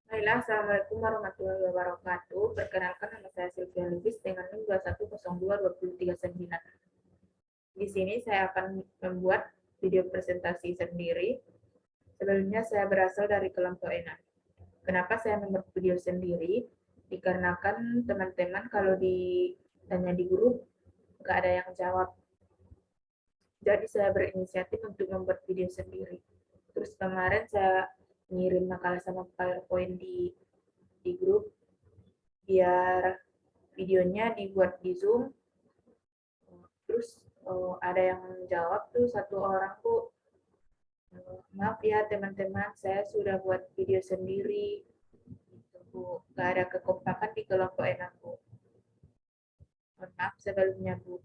Baiklah, Assalamualaikum warahmatullahi wabarakatuh. Perkenalkan, nama saya Sylvia Lubis dengan NIM 2102239. Di sini saya akan membuat video presentasi sendiri. Sebelumnya saya berasal dari kelompok ENAN. Kenapa saya membuat video sendiri? Dikarenakan teman-teman kalau ditanya di grup, nggak ada yang jawab. Jadi saya berinisiatif untuk membuat video sendiri. Terus kemarin saya ngirim makalah sama PowerPoint di grup, biar videonya dibuat di Zoom. Terus ada yang jawab tuh satu orang tuh, maaf ya teman-teman, saya sudah buat video sendiri. Gitu, Bu. Gak ada kekompakan di kelompok enak, Bu. Mohon maaf sebelumnya, Bu.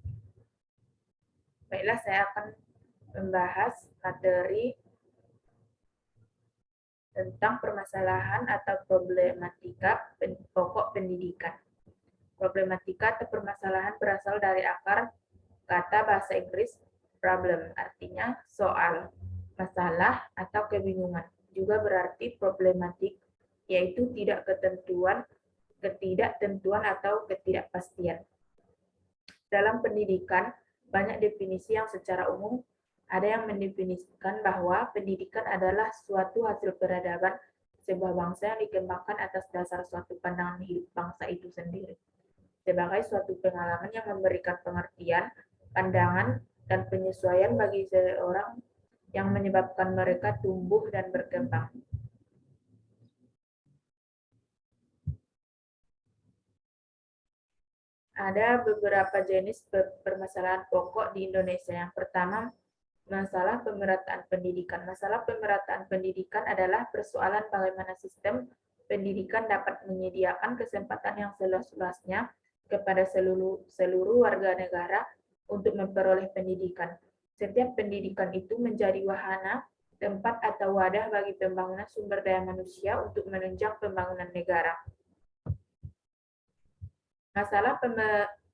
Baiklah, saya akan membahas materi tentang permasalahan atau problematika pokok pendidikan. Problematika atau permasalahan berasal dari akar kata bahasa Inggris problem, artinya soal, masalah, atau kebingungan. Juga berarti problematik, yaitu ketidaktentuan atau ketidakpastian. Dalam pendidikan, banyak definisi yang secara umum ada yang mendefinisikan bahwa pendidikan adalah suatu hasil peradaban sebuah bangsa yang dikembangkan atas dasar suatu pandangan hidup bangsa itu sendiri, sebagai suatu pengalaman yang memberikan pengertian, pandangan, dan penyesuaian bagi seseorang yang menyebabkan mereka tumbuh dan berkembang. Ada beberapa jenis permasalahan pokok di Indonesia. Yang pertama, masalah pemerataan pendidikan. Masalah pemerataan pendidikan adalah persoalan bagaimana sistem pendidikan dapat menyediakan kesempatan yang seluas-luasnya kepada seluruh warga negara untuk memperoleh pendidikan. Setiap pendidikan itu menjadi wahana, tempat atau wadah bagi pembangunan sumber daya manusia untuk menunjang pembangunan negara. Masalah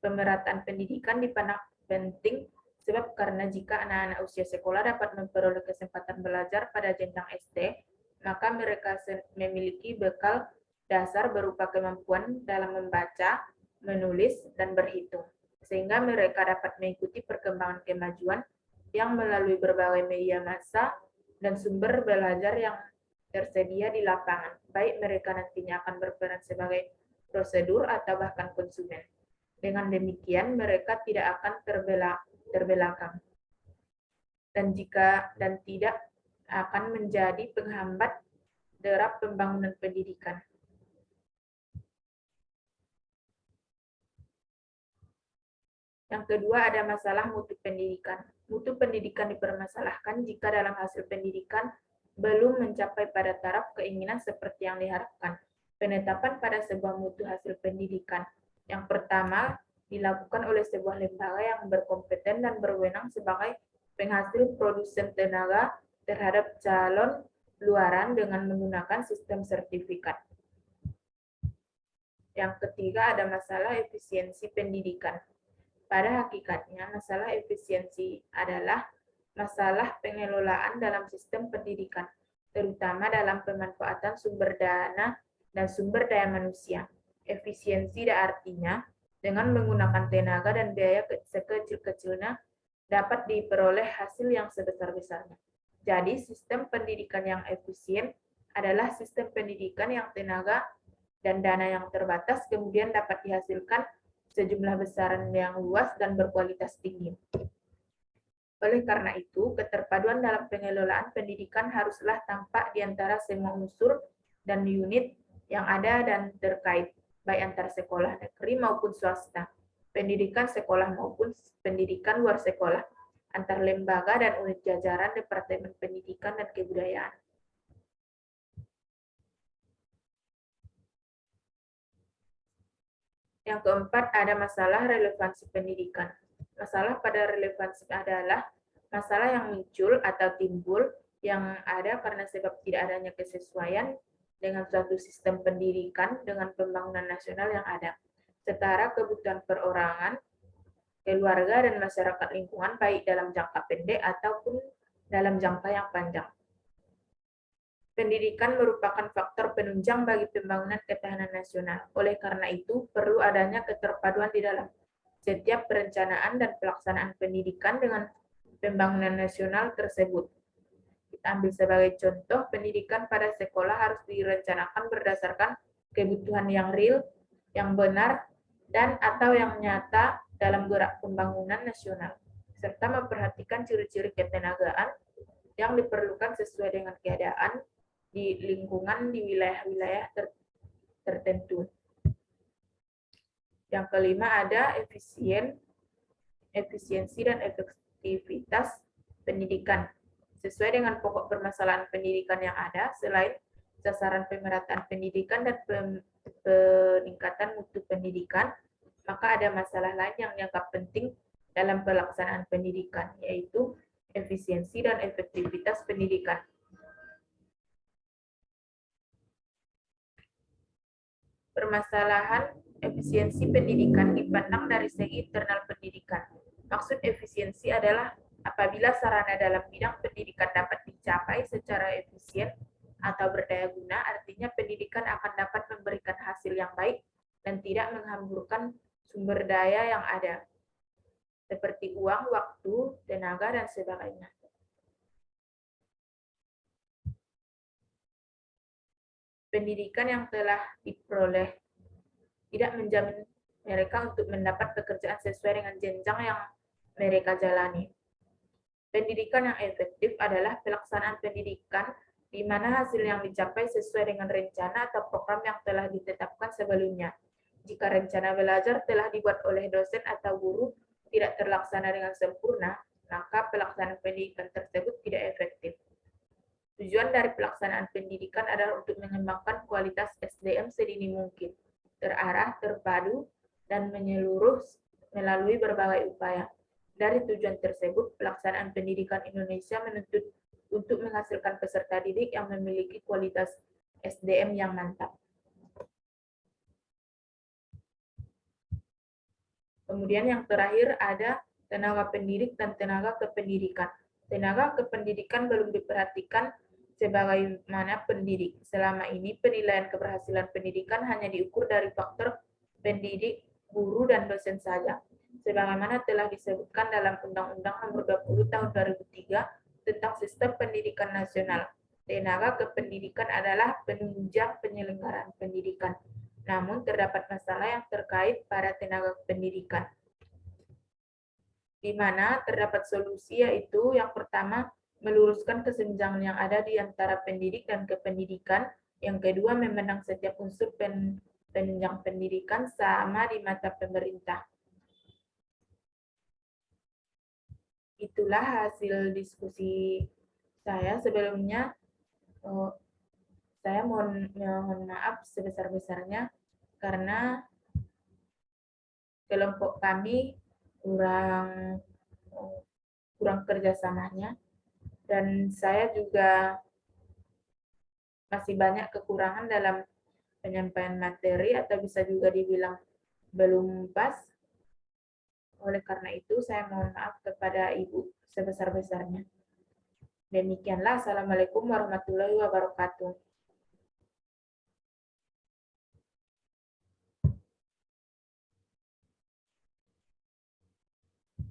pemerataan pendidikan dipandang penting sebab karena jika anak-anak usia sekolah dapat memperoleh kesempatan belajar pada jenjang SD, maka mereka memiliki bekal dasar berupa kemampuan dalam membaca, menulis, dan berhitung, sehingga mereka dapat mengikuti perkembangan kemajuan yang melalui berbagai media massa dan sumber belajar yang tersedia di lapangan, baik mereka nantinya akan berperan sebagai prosedur atau bahkan konsumen. Dengan demikian, mereka tidak akan terbelakang dan tidak akan menjadi penghambat derap pembangunan pendidikan. Yang kedua, ada masalah mutu pendidikan. Mutu pendidikan dipermasalahkan jika dalam hasil pendidikan belum mencapai pada taraf keinginan seperti yang diharapkan. Penetapan pada sebuah mutu hasil pendidikan yang pertama dilakukan oleh sebuah lembaga yang berkompeten dan berwenang sebagai penghasil produsen tenaga terhadap calon luaran dengan menggunakan sistem sertifikat. Yang ketiga, ada masalah efisiensi pendidikan. Pada hakikatnya, masalah efisiensi adalah masalah pengelolaan dalam sistem pendidikan, terutama dalam pemanfaatan sumber dana dan sumber daya manusia. Efisiensi artinya dengan menggunakan tenaga dan biaya sekecil-kecilnya dapat diperoleh hasil yang sebesar-besarnya. Jadi, sistem pendidikan yang efisien adalah sistem pendidikan yang tenaga dan dana yang terbatas kemudian dapat dihasilkan sejumlah besaran yang luas dan berkualitas tinggi. Oleh karena itu, keterpaduan dalam pengelolaan pendidikan haruslah tampak di antara semua unsur dan unit yang ada dan terkait, baik antar sekolah negeri maupun swasta, pendidikan sekolah maupun pendidikan luar sekolah, antar lembaga dan unit jajaran Departemen Pendidikan dan Kebudayaan. Yang keempat, ada masalah relevansi pendidikan. Masalah pada relevansi adalah masalah yang muncul atau timbul yang ada karena sebab tidak adanya kesesuaian dengan suatu sistem pendidikan dengan pembangunan nasional yang ada, setara kebutuhan perorangan, keluarga, dan masyarakat lingkungan baik dalam jangka pendek ataupun dalam jangka yang panjang. Pendidikan merupakan faktor penunjang bagi pembangunan ketahanan nasional. Oleh karena itu, perlu adanya keterpaduan di dalam setiap perencanaan dan pelaksanaan pendidikan dengan pembangunan nasional tersebut. Kita ambil sebagai contoh, pendidikan pada sekolah harus direncanakan berdasarkan kebutuhan yang real, yang benar, dan atau yang nyata dalam gerak pembangunan nasional, serta memperhatikan ciri-ciri ketenagaan yang diperlukan sesuai dengan keadaan di lingkungan di wilayah-wilayah tertentu. Yang kelima ada efisiensi dan efektivitas pendidikan. Sesuai dengan pokok permasalahan pendidikan yang ada, selain sasaran pemerataan pendidikan dan peningkatan mutu pendidikan, maka ada masalah lain yang dianggap penting dalam pelaksanaan pendidikan, yaitu efisiensi dan efektivitas pendidikan. Permasalahan efisiensi pendidikan dipandang dari segi internal pendidikan. Maksud efisiensi adalah apabila sarana dalam bidang pendidikan dapat dicapai secara efisien atau berdaya guna, artinya pendidikan akan dapat memberikan hasil yang baik dan tidak menghamburkan sumber daya yang ada, seperti uang, waktu, tenaga, dan sebagainya. Pendidikan yang telah diperoleh tidak menjamin mereka untuk mendapat pekerjaan sesuai dengan jenjang yang mereka jalani. Pendidikan yang efektif adalah pelaksanaan pendidikan di mana hasil yang dicapai sesuai dengan rencana atau program yang telah ditetapkan sebelumnya. Jika rencana belajar telah dibuat oleh dosen atau guru tidak terlaksana dengan sempurna, maka pelaksanaan pendidikan tersebut tidak efektif. Tujuan dari pelaksanaan pendidikan adalah untuk mengembangkan kualitas SDM sedini mungkin, terarah, terpadu, dan menyeluruh melalui berbagai upaya. Dari tujuan tersebut, pelaksanaan pendidikan Indonesia menuntut untuk menghasilkan peserta didik yang memiliki kualitas SDM yang mantap. Kemudian yang terakhir ada tenaga pendidik dan tenaga kependidikan. Tenaga kependidikan belum diperhatikan sebagaimana pendidik. Selama ini penilaian keberhasilan pendidikan hanya diukur dari faktor pendidik, guru, dan dosen saja. Sebagaimana telah disebutkan dalam Undang-Undang Nomor 20 Tahun 2003 tentang Sistem Pendidikan Nasional. Tenaga kependidikan adalah penunjang penyelenggaraan pendidikan. Namun terdapat masalah yang terkait pada tenaga pendidikan, di mana terdapat solusi, yaitu yang pertama, meluruskan kesenjangan yang ada di antara pendidik dan kependidikan. Yang kedua, memandang setiap unsur penunjang pendidikan sama di mata pemerintah. Itulah hasil diskusi saya. Sebelumnya, saya mohon maaf sebesar-besarnya karena kelompok kami kurang kerjasamanya, dan saya juga masih banyak kekurangan dalam penyampaian materi atau bisa juga dibilang belum pas. Oleh karena itu, saya mohon maaf kepada Ibu sebesar-besarnya. Demikianlah. Assalamualaikum warahmatullahi wabarakatuh.